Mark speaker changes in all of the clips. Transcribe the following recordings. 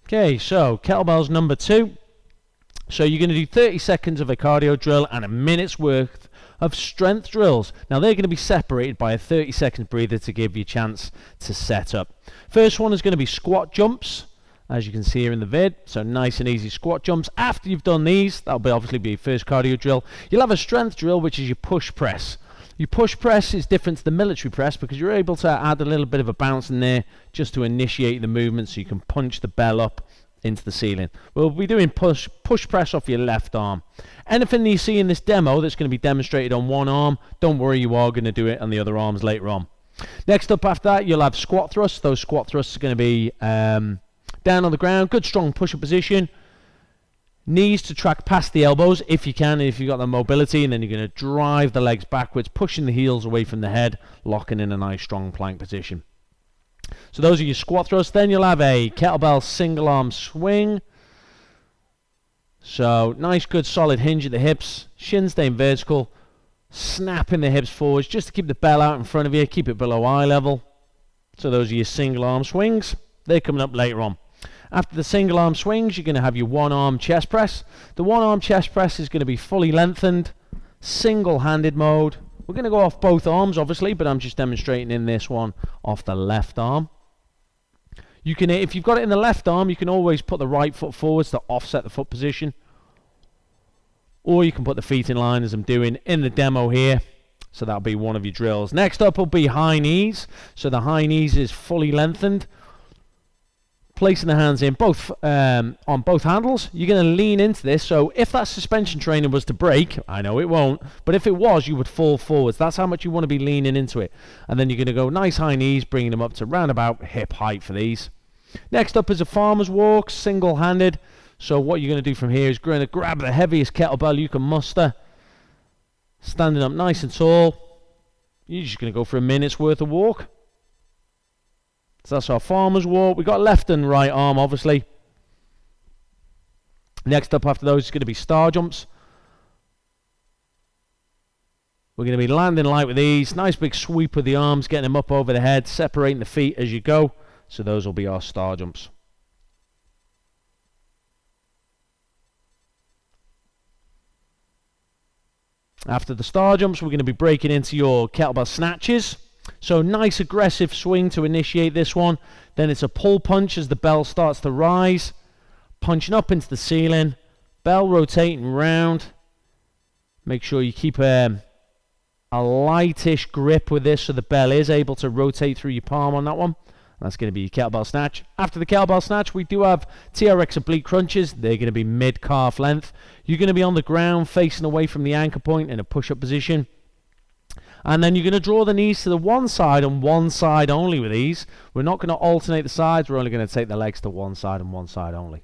Speaker 1: Okay, so kettlebells number 2. So you're going to do 30 seconds of a cardio drill and a minute's worth of strength drills. Now they're going to be separated by a 30-second breather to give you a chance to set up. First one is going to be squat jumps, as you can see here in the vid. So nice and easy squat jumps. After you've done these, that'll be obviously be your first cardio drill. You'll have a strength drill, which is your push press. Your push press is different to the military press because you're able to add a little bit of a bounce in there just to initiate the movement so you can punch the bell up into the ceiling. We'll be doing push press off your left arm. Anything you see in this demo that's going to be demonstrated on one arm, don't worry, you are going to do it on the other arms later on. Next up after that, you'll have squat thrusts. Those squat thrusts are going to be down on the ground, good strong push-up position. Knees to track past the elbows if you can, if you've got the mobility, and then you're going to drive the legs backwards, pushing the heels away from the head, locking in a nice strong plank position. So those are your squat thrusts. Then you'll have a kettlebell single arm swing. So nice good solid hinge at the hips, shins staying vertical, snapping the hips forwards just to keep the bell out in front of you, keep it below eye level. So those are your single arm swings. They're coming up later on. After the single arm swings, you're going to have your one arm chest press. The one arm chest press is going to be fully lengthened, single handed mode. We're going to go off both arms obviously, but I'm just demonstrating in this one off the left arm. You can, if you've got it in the left arm, you can always put the right foot forwards to offset the foot position. Or you can put the feet in line as I'm doing in the demo here. So that'll be one of your drills. Next up will be high knees. So the high knees is fully lengthened. Placing the hands in both on both handles. You're going to lean into this. So if that suspension training was to break, I know it won't, but if it was, you would fall forwards. That's how much you want to be leaning into it. And then you're going to go nice high knees, bringing them up to round about hip height for these. Next up is a farmer's walk, single-handed. So what you're going to do from here is going to grab the heaviest kettlebell you can muster, standing up nice and tall. You're just going to go for a minute's worth of walk. So that's our farmer's walk. We've got left and right arm, obviously. Next up after those is going to be star jumps. We're going to be landing light with these. Nice big sweep with the arms, getting them up over the head, separating the feet as you go. So those will be our star jumps. After the star jumps, we're going to be breaking into your kettlebell snatches. So nice aggressive swing to initiate this one. Then it's a pull punch as the bell starts to rise. Punching up into the ceiling. Bell rotating round. Make sure you keep a lightish grip with this so the bell is able to rotate through your palm on that one. That's going to be your kettlebell snatch. After the kettlebell snatch, we do have TRX oblique crunches. They're going to be mid-calf length. You're going to be on the ground facing away from the anchor point in a push-up position. And then you're going to draw the knees to the one side and one side only with these. We're not going to alternate the sides. We're only going to take the legs to one side and one side only.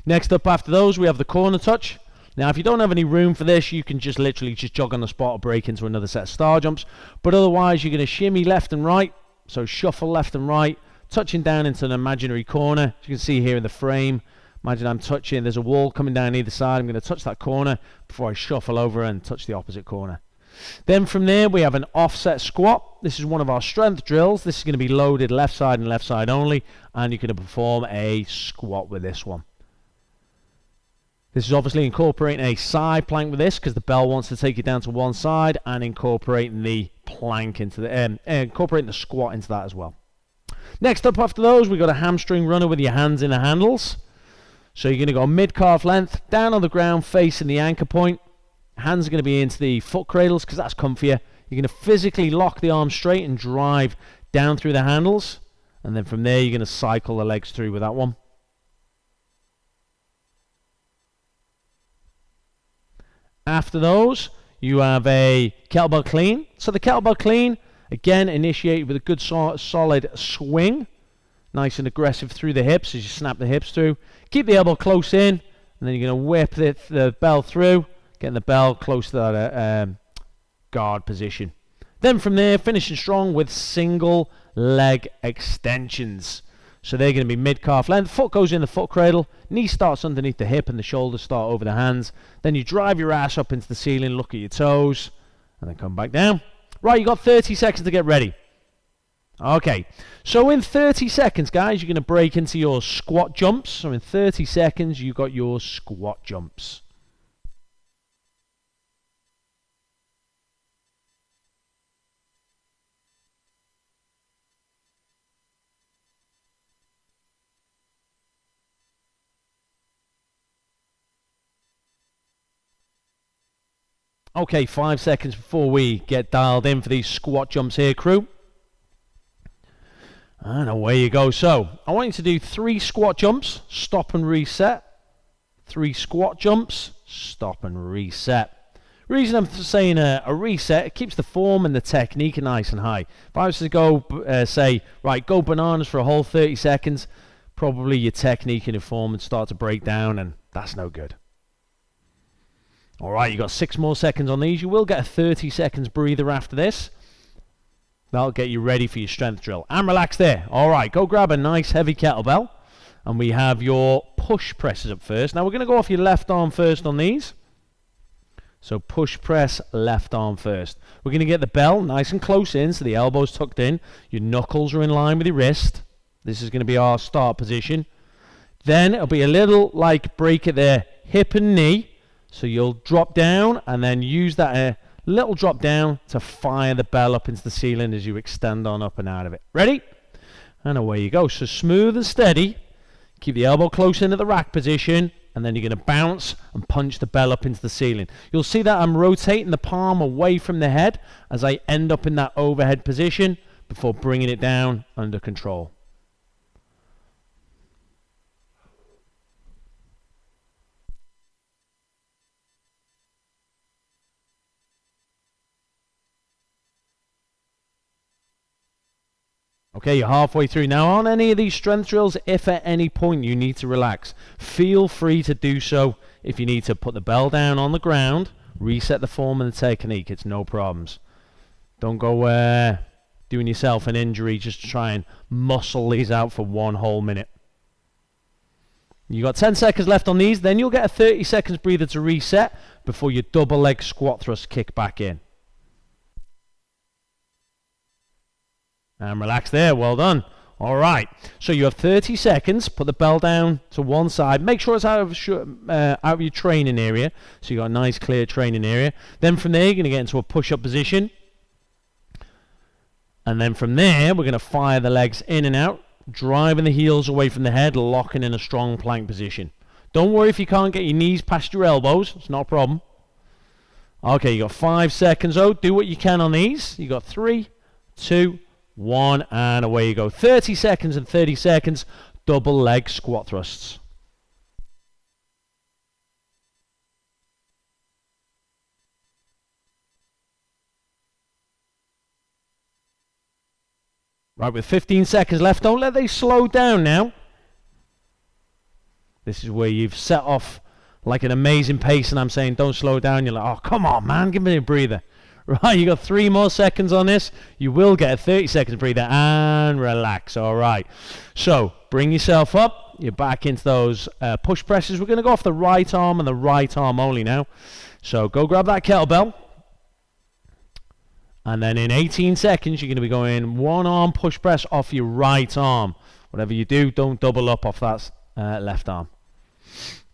Speaker 1: Next up after those, we have the corner touch. Now, if you don't have any room for this, you can just literally just jog on the spot or break into another set of star jumps. But otherwise, you're going to shimmy left and right. So shuffle left and right, touching down into an imaginary corner. As you can see here in the frame, imagine I'm touching, there's a wall coming down either side. I'm going to touch that corner before I shuffle over and touch the opposite corner. Then from there, we have an offset squat. This is one of our strength drills. This is going to be loaded left side and left side only, and you're going to perform a squat with this one. This is obviously incorporating a side plank with this because the bell wants to take it down to one side, and incorporating the plank into the incorporating the squat into that as well. Next up after those, we've got a hamstring runner with your hands in the handles. So you're going to go mid-calf length, down on the ground facing the anchor point. Hands are going to be into the foot cradles because that's comfier. You're going to physically lock the arms straight and drive down through the handles. And then from there, you're going to cycle the legs through with that one. After those, you have a kettlebell clean. So the kettlebell clean, again, initiated with a good solid swing. Nice and aggressive through the hips as you snap the hips through. Keep the elbow close in, and then you're going to whip the bell through, getting the bell close to that guard position. Then from there, finishing strong with single leg extensions. So they're going to be mid-calf length. Foot goes in the foot cradle. Knee starts underneath the hip and the shoulders start over the hands. Then you drive your ass up into the ceiling, look at your toes, and then come back down. Right, you got 30 seconds to get ready. Okay, so in 30 seconds, guys, you're going to break into your squat jumps. So in 30 seconds, you've got your squat jumps. Okay, 5 seconds before we get dialed in for these squat jumps here, crew. And away you go. So, I want you to do 3 squat jumps, stop and reset. 3 squat jumps, stop and reset. Reason I'm saying a reset, it keeps the form and the technique nice and high. If I was to go, say, right, go bananas for a whole 30 seconds, probably your technique and your form would start to break down, and that's no good. Alright, you got 6 more seconds on these. You will get a 30 seconds breather after this. That'll get you ready for your strength drill. And relax there. Alright, go grab a nice heavy kettlebell. And we have your push presses up first. Now we're going to go off your left arm first on these. So push press left arm first. We're going to get the bell nice and close in, so the elbow's tucked in. Your knuckles are in line with your wrist. This is going to be our start position. Then it'll be a little like break at the hip and knee. So you'll drop down and then use that little drop down to fire the bell up into the ceiling as you extend on up and out of it. Ready? And away you go. So smooth and steady. Keep the elbow close into the rack position, and then you're going to bounce and punch the bell up into the ceiling. You'll see that I'm rotating the palm away from the head as I end up in that overhead position before bringing it down under control. Okay, you're halfway through. Now, on any of these strength drills, if at any point you need to relax, feel free to do so. If you need to put the bell down on the ground, reset the form and the technique, it's no problems. Don't go doing yourself an injury just to try and muscle these out for 1 whole minute. You got 10 seconds left on these, then you'll get a 30 seconds breather to reset before your double leg squat thrust kick back in. And relax there, well done. Alright, so you have 30 seconds, put the bell down to one side, make sure it's out of your training area, so you've got a nice clear training area. Then from there you're going to get into a push-up position. And then from there we're going to fire the legs in and out, driving the heels away from the head, locking in a strong plank position. Don't worry if you can't get your knees past your elbows, it's not a problem. Okay, you got 5 seconds, do what you can on these. You got 3, 2, 1, and away you go. 30 seconds and 30 seconds, double leg squat thrusts. Right, with 15 seconds left, don't let they slow down now. This is where you've set off like an amazing pace, and I'm saying don't slow down. You're like, oh, come on, man, give me a breather. Right, you got 3 more seconds on this. You will get a 30 seconds breather and relax. All right. So bring yourself up. You're back into those push presses. We're going to go off the right arm and the right arm only now. So go grab that kettlebell. And then in 18 seconds, you're going to be going 1 arm push press off your right arm. Whatever you do, don't double up off that left arm.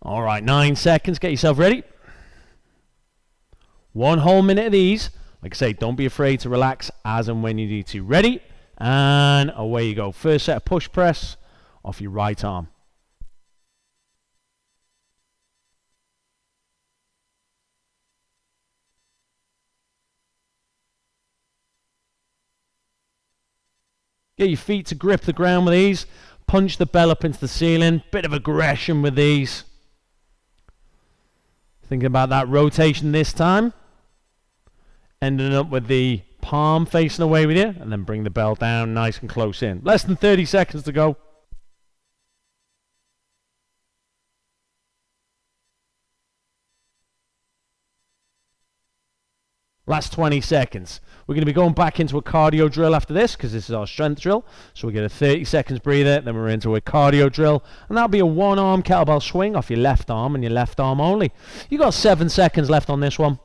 Speaker 1: All right, 9 seconds. Get yourself ready. 1 whole minute of these. Like I say, don't be afraid to relax as and when you need to. Ready? And away you go. First set of push press off your right arm. Get your feet to grip the ground with these. Punch the bell up into the ceiling. Bit of aggression with these. Thinking about that rotation this time. Ending up with the palm facing away with you, and then bring the bell down nice and close in. Less than 30 seconds to go. Last 20 seconds. We're going to be going back into a cardio drill after this, because this is our strength drill. So we get a 30 seconds breather, then we're into a cardio drill, and that'll be a 1 arm kettlebell swing off your left arm and your left arm only. You got 7 seconds left on this one.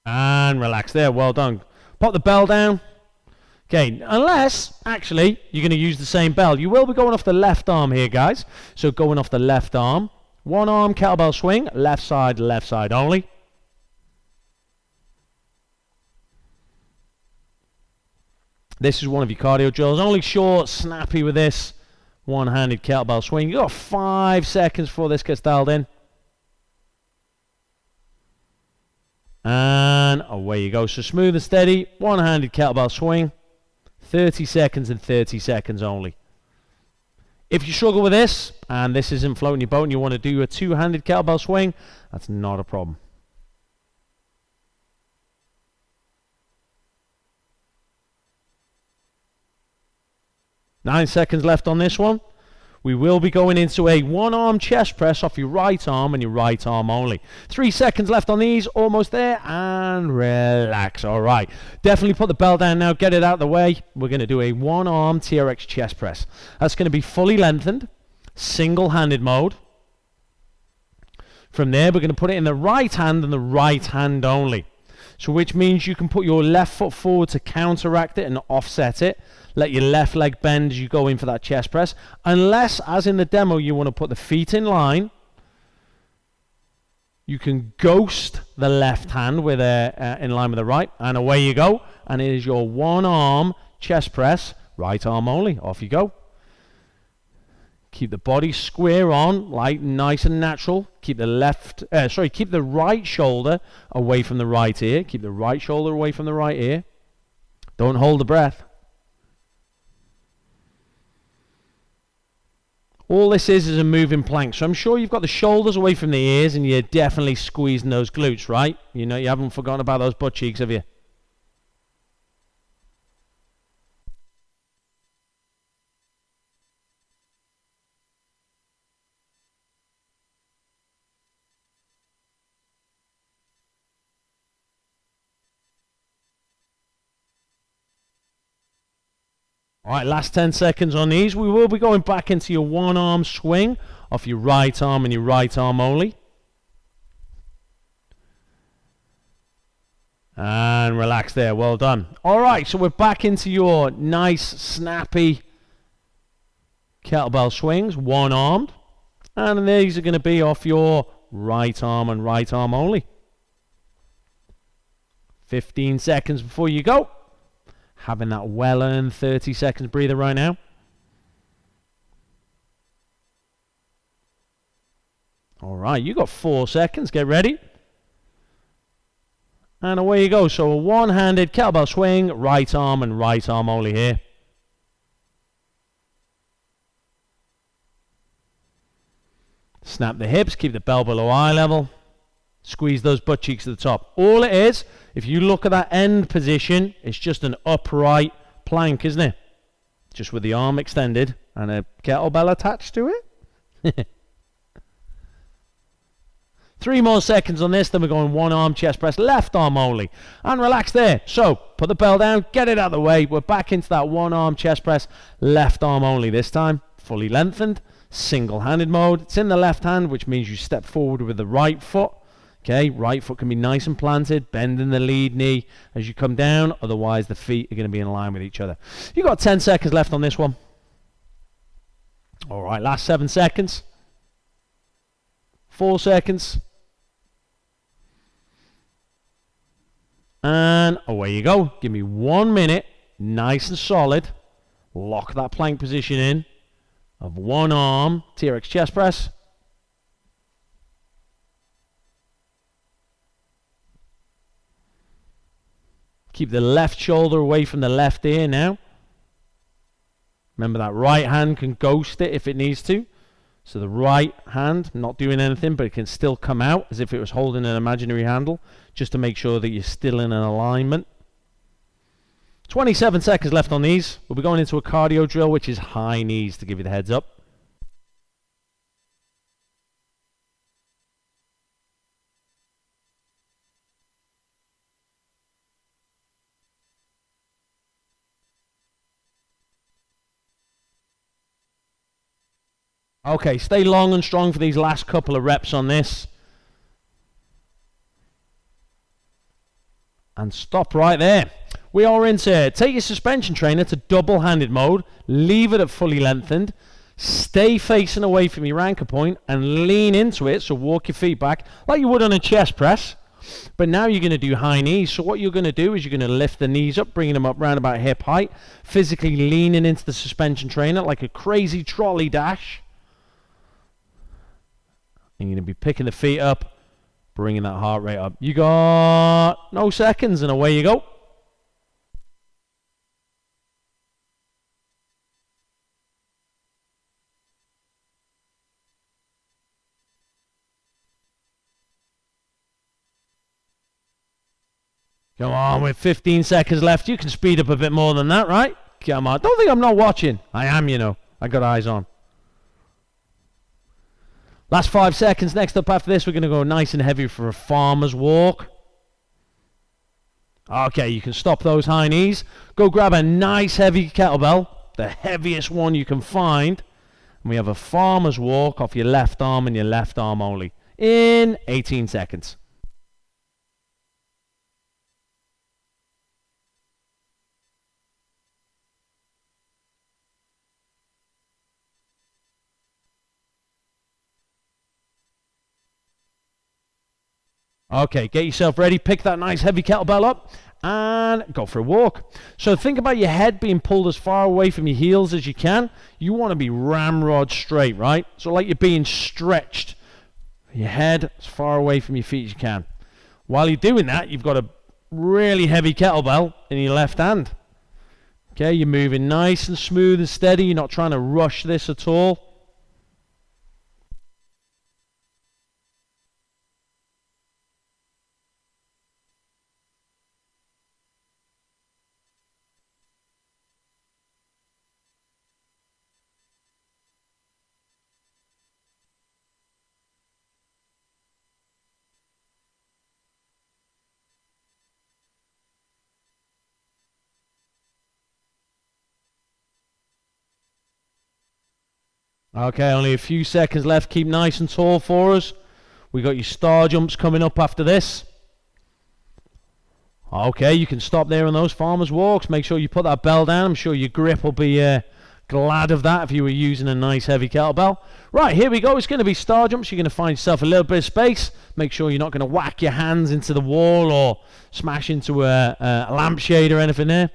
Speaker 1: And relax there. Well done. Pop the bell down. Okay, unless, actually, you're going to use the same bell. You will be going off the left arm here, guys. So going off the left arm. One arm kettlebell swing, left side only. This is one of your cardio drills. Only short, snappy with this one-handed kettlebell swing. You've got 5 seconds before this gets dialed in. And away you go. So smooth and steady, one-handed kettlebell swing. 30 seconds and 30 seconds only. If you struggle with this, and this isn't floating your boat, and you want to do a two-handed kettlebell swing, that's not a problem. Nine seconds left on this one. We will be going into a one-arm chest press off your right arm and your right arm only. 3 seconds left on these, almost there, and relax. All right, definitely put the bell down now, get it out of the way. We're going to do a one-arm TRX chest press. That's going to be fully lengthened, single-handed mode. From there, we're going to put it in the right hand and the right hand only. So which means you can put your left foot forward to counteract it and offset it. Let your left leg bend as you go in for that chest press. Unless, as in the demo, you want to put the feet in line, you can ghost the left hand with in line with the right, and away you go. And it is your one-arm chest press, right arm only. Off you go. Keep the body square on, like nice and natural. Keep the keep the right shoulder away from the right ear. Keep the right shoulder away from the right ear. Don't hold the breath. All this is a moving plank. So I'm sure you've got the shoulders away from the ears and you're definitely squeezing those glutes, right? You know, you haven't forgotten about those butt cheeks, have you? All right, last 10 seconds on these. We will be going back into your one-arm swing off your right arm and your right arm only. And relax there. Well done. All right, so we're back into your nice, snappy kettlebell swings, one-armed. And these are going to be off your right arm and right arm only. 15 seconds before you go. Having that well-earned 30 seconds breather right now. All right, you got 4 seconds. Get ready. And away you go. So a one-handed kettlebell swing, right arm and right arm only here. Snap the hips, keep the bell below eye level. Squeeze those butt cheeks to the top. All it is, if you look at that end position, it's just an upright plank, isn't it? Just with the arm extended and a kettlebell attached to it. 3 more seconds on this, then we're going one arm chest press, left arm only. And relax there. So, put the bell down, get it out of the way. We're back into that one arm chest press, left arm only this time. Fully lengthened, single-handed mode. It's in the left hand, which means you step forward with the right foot. Okay, right foot can be nice and planted, bending the lead knee as you come down, otherwise the feet are going to be in line with each other. You've got 10 seconds left on this one. All right, last 7 seconds. 4 seconds. And away you go. Give me 1 minute, nice and solid. Lock that plank position in of one arm, TRX chest press. Keep the left shoulder away from the left ear now. Remember that right hand can ghost it if it needs to. So the right hand, not doing anything, but it can still come out as if it was holding an imaginary handle, just to make sure that you're still in an alignment. 27 seconds left on these. We'll be going into a cardio drill, which is high knees, to give you the heads up. Okay, stay long and strong for these last couple of reps on this. and stop right there. We are into take your suspension trainer to double-handed mode, leave it at fully lengthened, stay facing away from your anchor point and lean into it, so walk your feet back like you would on a chest press. But now you're going to do high knees. So what you're going to do is you're going to lift the knees up, bringing them up around about hip height, physically leaning into the suspension trainer like a crazy trolley dash. And you're going to be picking the feet up, bringing that heart rate up. You got no seconds, and away you go. Come on, with 15 seconds left, you can speed up a bit more than that, right? Come on. Don't think I'm not watching. I am, you know. I got eyes on. Last 5 seconds. Next up after this, we're going to go nice and heavy for a farmer's walk. Okay, you can stop those high knees. Go grab a nice heavy kettlebell, the heaviest one you can find. And we have a farmer's walk off your left arm and your left arm only in 18 seconds. Okay, get yourself ready, pick that nice heavy kettlebell up, and go for a walk. So think about your head being pulled as far away from your heels as you can. You want to be ramrod straight, right? So like you're being stretched. Your head as far away from your feet as you can. While you're doing that, you've got a really heavy kettlebell in your left hand. Okay, you're moving nice and smooth and steady. You're not trying to rush this at all. Okay, only a few seconds left. Keep nice and tall for us. We got your star jumps coming up after this. Okay, you can stop there on those farmer's walks. Make sure you put that bell down. I'm sure your grip will be glad of that if you were using a nice heavy kettlebell. Right, here we go. It's going to be star jumps. You're going to find yourself a little bit of space. Make sure you're not going to whack your hands into the wall or smash into a lampshade or anything there.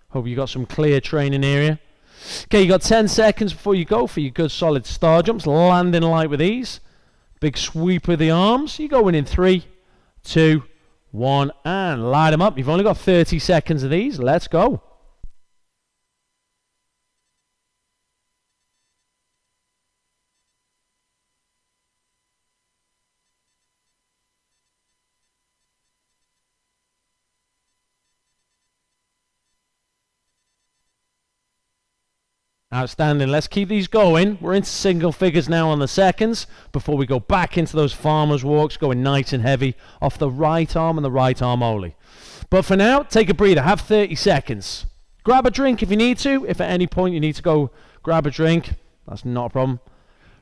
Speaker 1: Hope you got some clear training area. Okay, you got 10 seconds before you go for your good solid star jumps. Landing light with ease. Big sweep with the arms. You go in 3, 2, 1, and light them up. You've only got 30 seconds of these. Let's go. Outstanding. Let's keep these going. We're into single figures now on the seconds before we go back into those farmer's walks, going nice and heavy off the right arm and the right arm only. But for now, take a breather. Have 30 seconds. Grab a drink if you need to. If at any point you need to go grab a drink, that's not a problem.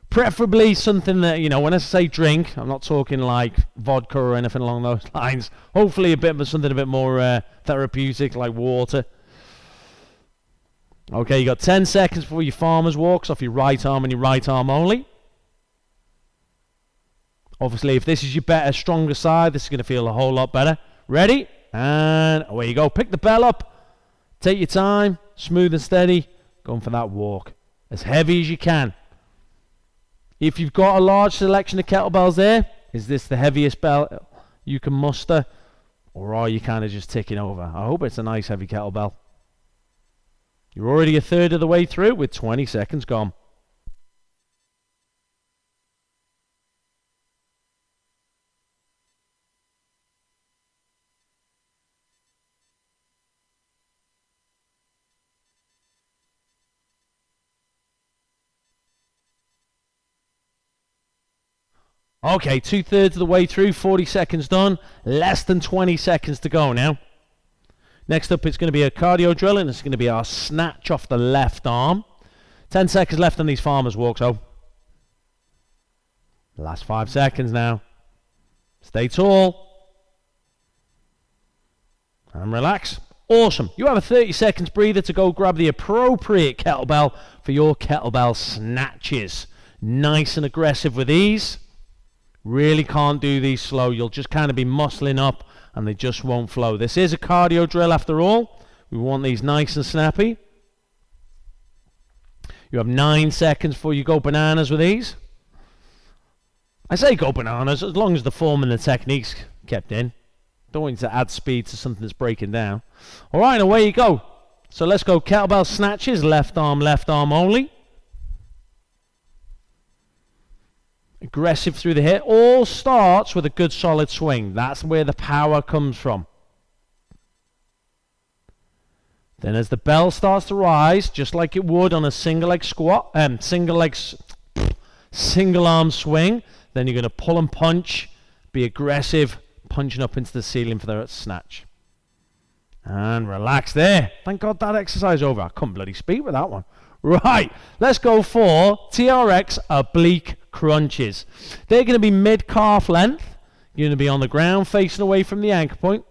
Speaker 1: Preferably something that, you know, when I say drink, I'm not talking like vodka or anything along those lines. Hopefully something a bit more therapeutic, like water. Okay, you got 10 seconds before your farmer's walks off your right arm and your right arm only. Obviously, if this is your better, stronger side, this is going to feel a whole lot better. Ready? And away you go. Pick the bell up. Take your time. Smooth and steady. Going for that walk. As heavy as you can. If you've got a large selection of kettlebells there, is this the heaviest bell you can muster? Or are you kind of just ticking over? I hope it's a nice heavy kettlebell. You're already a third of the way through with 20 seconds gone. Okay, 2/3 of the way through, 40 seconds done, less than 20 seconds to go now. Next up, it's going to be a cardio drill, and it's going to be our snatch off the left arm. 10 seconds left on these farmer's walks, oh. Last 5 seconds now. Stay tall. and relax. Awesome. You have a 30 seconds breather to go grab the appropriate kettlebell for your kettlebell snatches. Nice and aggressive with these. Really can't do these slow. You'll just kind of be muscling up and they just won't flow. This is a cardio drill after all. We want these nice and snappy. You have 9 seconds before you go bananas with these. I say go bananas as long as the form and the technique's kept in. Don't want you to add speed to something that's breaking down. Alright, away you go. So let's go kettlebell snatches, left arm only. Aggressive through the hip. All starts with a good solid swing. That's where the power comes from. Then as the bell starts to rise, just like it would on a single leg squat, single arm swing, then you're going to pull and punch, be aggressive, punching up into the ceiling for the snatch. And relax there. Thank God that exercise over. I couldn't bloody speak with that one. Right, let's go for TRX oblique crunches. They're going to be mid-calf length. You're going to be on the ground facing away from the anchor point.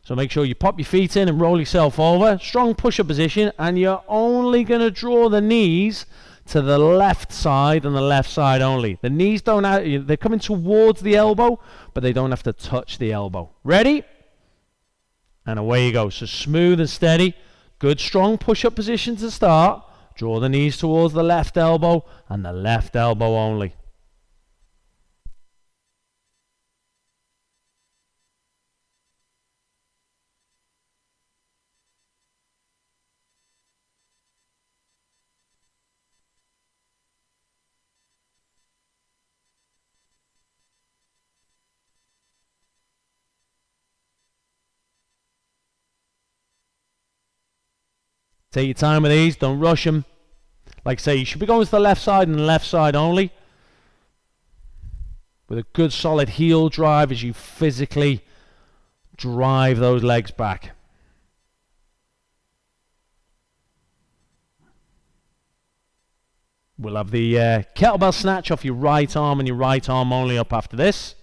Speaker 1: So make sure you pop your feet in and roll yourself over. Strong push-up position, and you're only going to draw the knees to the left side and the left side only. The knees don't have, they're coming towards the elbow, but they don't have to touch the elbow. Ready? And away you go. So smooth and steady. Good strong push-up position to start. Draw the knees towards the left elbow and the left elbow only. Take your time with these, don't rush them. Like I say, you should be going to the left side and the left side only. With a good solid heel drive as you physically drive those legs back. We'll have the kettlebell snatch off your right arm and your right arm only up after this.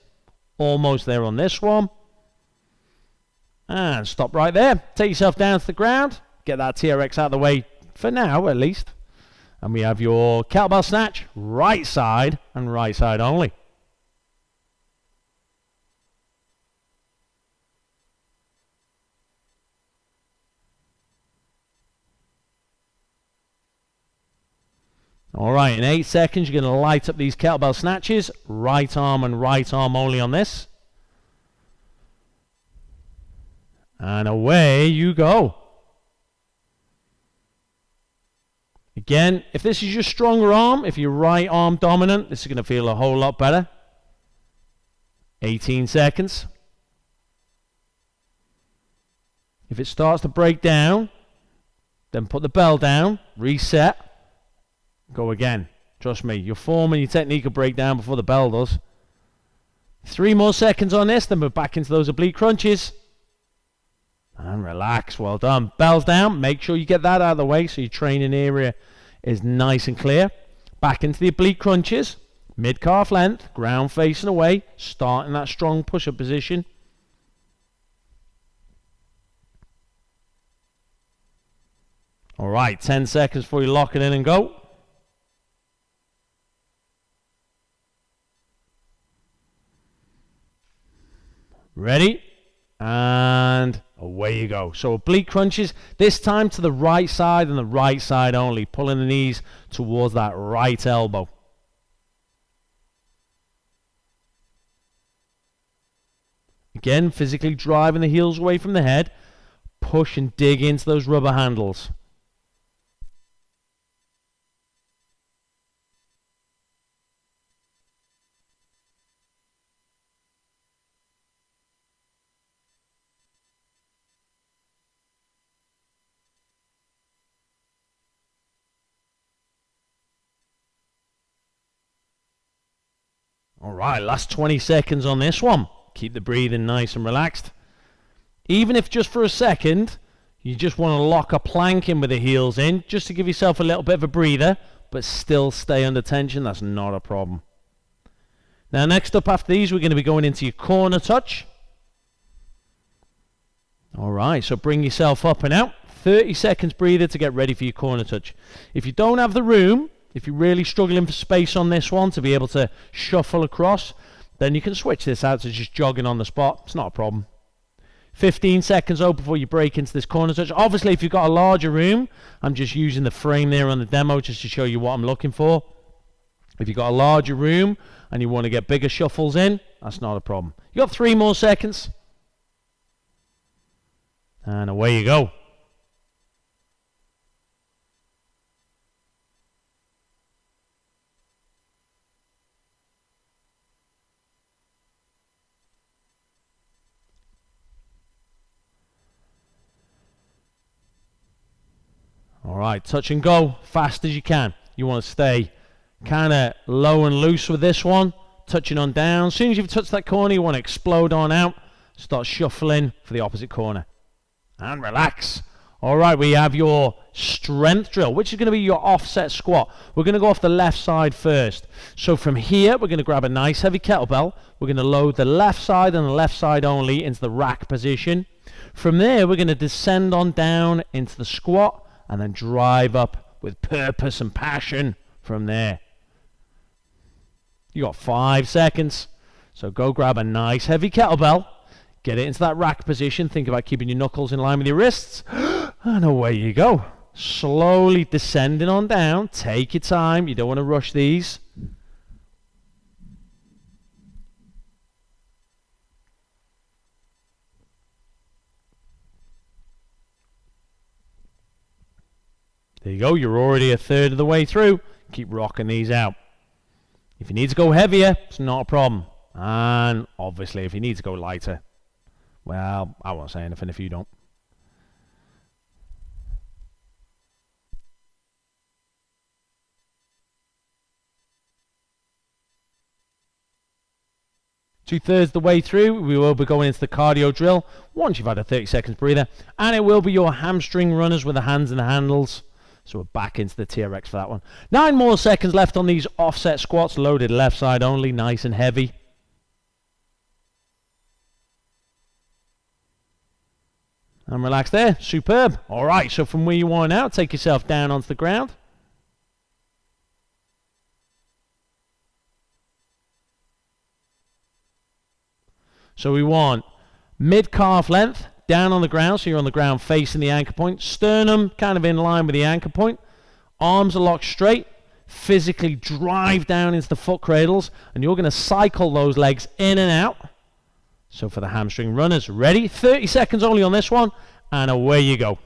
Speaker 1: Almost there on this one. And stop right there. Take yourself down to the ground. Get that TRX out of the way for now, at least. And we have your kettlebell snatch, right side and right side only. All right, in 8 seconds, you're going to light up these kettlebell snatches, right arm and right arm only on this. And away you go. Again, if this is your stronger arm, if you're right arm dominant, this is going to feel a whole lot better. 18 seconds. If it starts to break down, then put the bell down, reset, go again. Trust me, your form and your technique will break down before the bell does. 3 more seconds on this, then we're back into those oblique crunches. And relax, well done. Bells down, make sure you get that out of the way so your training area is nice and clear. Back into the oblique crunches, mid-calf length, ground facing away, starting that strong push-up position. Alright, 10 seconds before you lock it in and go. Ready? And away you go. So oblique crunches, this time to the right side and the right side only, pulling the knees towards that right elbow. Again, physically driving the heels away from the head, push and dig into those rubber handles. Alright, last 20 seconds on this one. Keep the breathing nice and relaxed. Even if just for a second, you just want to lock a plank in with the heels in, just to give yourself a little bit of a breather, but still stay under tension, that's not a problem. Now next up after these, we're going to be going into your corner touch. Alright, so bring yourself up and out. 30 seconds breather to get ready for your corner touch. If you don't have the room, if you're really struggling for space on this one to be able to shuffle across, then you can switch this out to just jogging on the spot. It's not a problem. 15 seconds out before you break into this corner touch. Obviously, if you've got a larger room, I'm just using the frame there on the demo just to show you what I'm looking for. If you've got a larger room and you want to get bigger shuffles in, that's not a problem. You got 3 more seconds. And away you go. Alright, touch and go, fast as you can. You want to stay kind of low and loose with this one, touching on down. As soon as you've touched that corner, you want to explode on out, start shuffling for the opposite corner. And relax. Alright, we have your strength drill, which is going to be your offset squat. We're going to go off the left side first. So from here, we're going to grab a nice heavy kettlebell. We're going to load the left side and the left side only into the rack position. From there, we're going to descend on down into the squat, and then drive up with purpose and passion from there. You got 5 seconds. So go grab a nice heavy kettlebell, get it into that rack position. Think about keeping your knuckles in line with your wrists. And away you go. Slowly descending on down. Take your time. You don't want to rush these. There you go, you're already a third of the way through. Keep rocking these out. If you need to go heavier, it's not a problem. And obviously, if you need to go lighter, well, I won't say anything if you don't. Two-thirds the way through, we will be going into the cardio drill once you've had a 30 seconds breather. And it will be your hamstring runners with the hands and the handles. So we're back into the TRX for that one. 9 more seconds left on these offset squats, loaded left side only, nice and heavy. And relax there, superb. All right, so from where you are now, take yourself down onto the ground. So we want mid-calf length, down on the ground, so you're on the ground facing the anchor point. Sternum kind of in line with the anchor point. Arms are locked straight. Physically drive down into the foot cradles, and you're going to cycle those legs in and out. So for the hamstring runners, ready? 30 seconds only on this one, and away you go.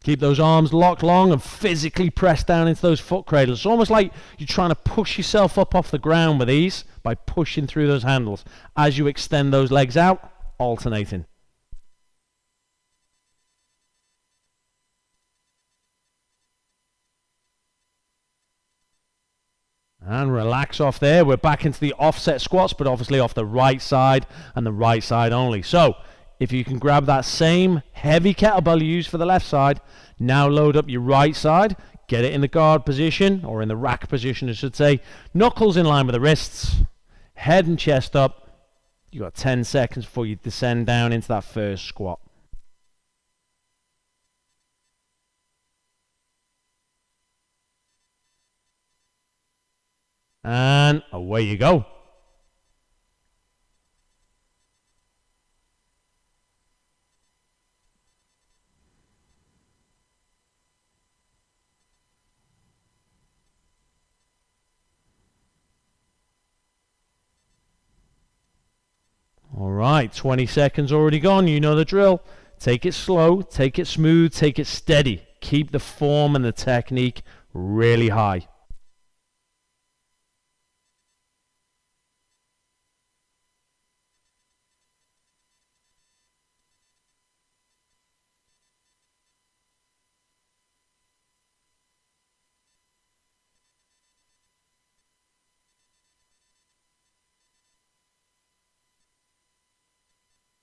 Speaker 1: Keep those arms locked long and physically press down into those foot cradles. It's almost like you're trying to push yourself up off the ground with these by pushing through those handles as you extend those legs out, alternating. And relax off there. We're back into the offset squats, but obviously off the right side and the right side only. So if you can grab that same heavy kettlebell you used for the left side, now load up your right side, get it in the guard position, or in the rack position I should say, knuckles in line with the wrists, head and chest up. You got 10 seconds before you descend down into that first squat. And away you go. Alright, 20 seconds already gone. You know the drill. Take it slow, take it smooth, take it steady. Keep the form and the technique really high.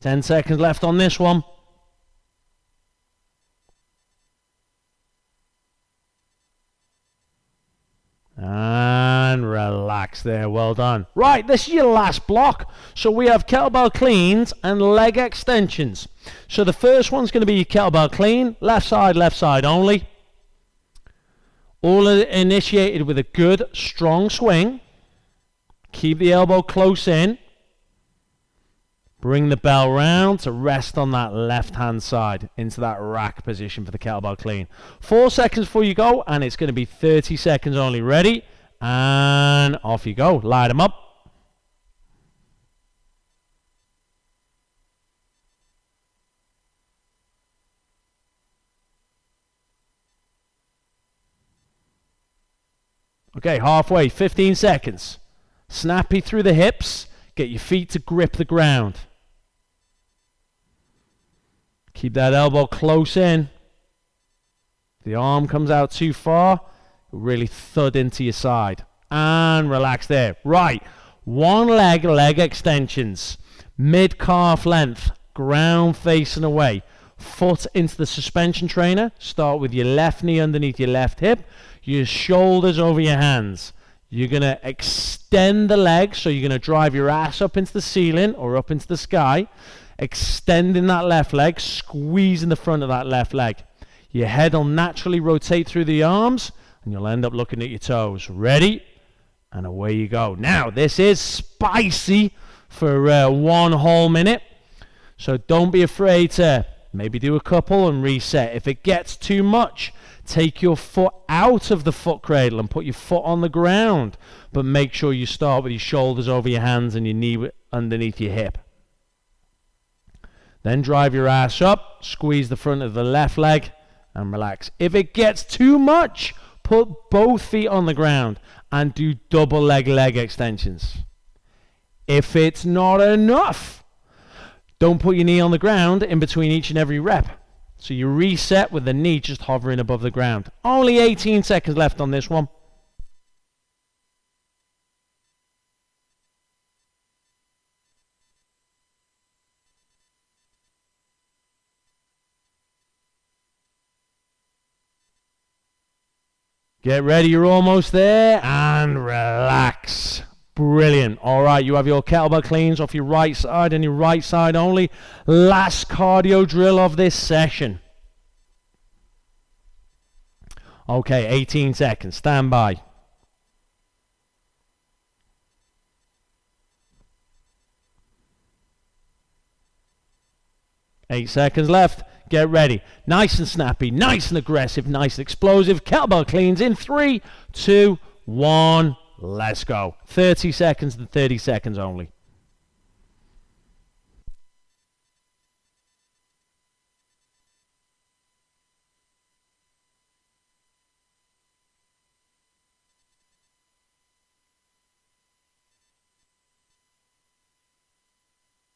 Speaker 1: Ten seconds left on this one. And relax there. Well done. Right, this is your last block. So we have kettlebell cleans and leg extensions. So the first one's going to be your kettlebell clean, left side only. All initiated with a good, strong swing. Keep the elbow close in. Bring the bell round to rest on that left-hand side into that rack position for the kettlebell clean. 4 seconds before you go, and it's going to be 30 seconds only. Ready? And off you go. Light them up. Okay, halfway, 15 seconds. Snappy through the hips. Get your feet to grip the ground. Keep that elbow close in. If the arm comes out too far, it'll really thud into your side. And relax there. Right, one leg extensions. Mid-calf length, ground facing away. Foot into the suspension trainer. Start with your left knee underneath your left hip. Your shoulders over your hands. You're going to extend the leg, so you're going to drive your ass up into the ceiling or up into the sky. Extending that left leg, squeezing the front of that left leg. Your head will naturally rotate through the arms, and you'll end up looking at your toes. Ready? And away you go. Now, this is spicy for 1 whole minute, so don't be afraid to maybe do a couple and reset. If it gets too much, take your foot out of the foot cradle and put your foot on the ground, but make sure you start with your shoulders over your hands and your knee underneath your hip. Then drive your ass up, squeeze the front of the left leg, and relax. If it gets too much, put both feet on the ground and do double leg extensions. If it's not enough, don't put your knee on the ground in between each and every rep. So you reset with the knee just hovering above the ground. Only 18 seconds left on this one. Get ready, you're almost there, and relax. Brilliant. All right, you have your kettlebell cleans off your right side and your right side only. Last cardio drill of this session. Okay, 18 seconds. Stand by. Eight seconds left. Get ready. Nice and snappy, nice and aggressive, nice and explosive. Kettlebell cleans in 3, 2, 1. Let's go. 30 seconds to 30 seconds only.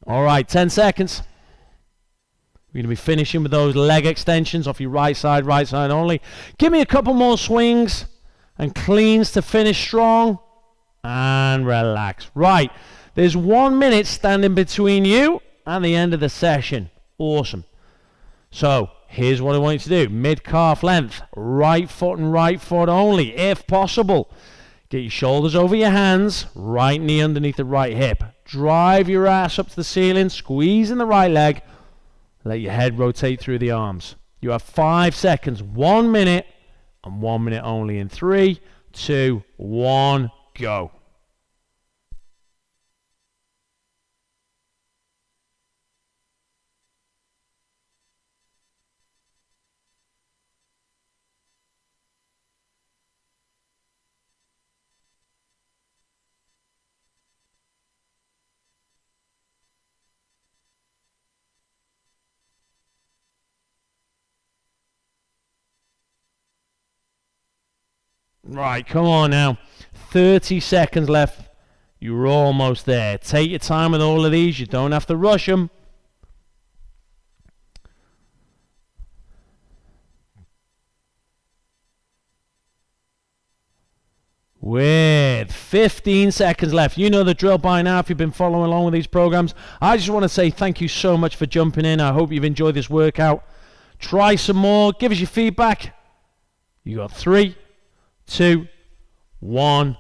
Speaker 1: All right, 10 seconds. We're going to be finishing with those leg extensions off your right side only. Give me a couple more swings and cleans to finish strong. And relax. Right, there's 1 minute standing between you and the end of the session. Awesome. So, here's what I want you to do. Mid-calf length, right foot and right foot only, if possible. Get your shoulders over your hands, right knee underneath the right hip. Drive your ass up to the ceiling, squeeze in the right leg. Let your head rotate through the arms. You have 5 seconds, 1 minute, and 1 minute only in 3, 2, 1, go. Right, come on now. 30 seconds left. You're almost there. Take your time with all of these. You don't have to rush them. With 15 seconds left. You know the drill by now if you've been following along with these programs. I just want to say thank you so much for jumping in. I hope you've enjoyed this workout. Try some more. Give us your feedback. You got 3, 2, 1.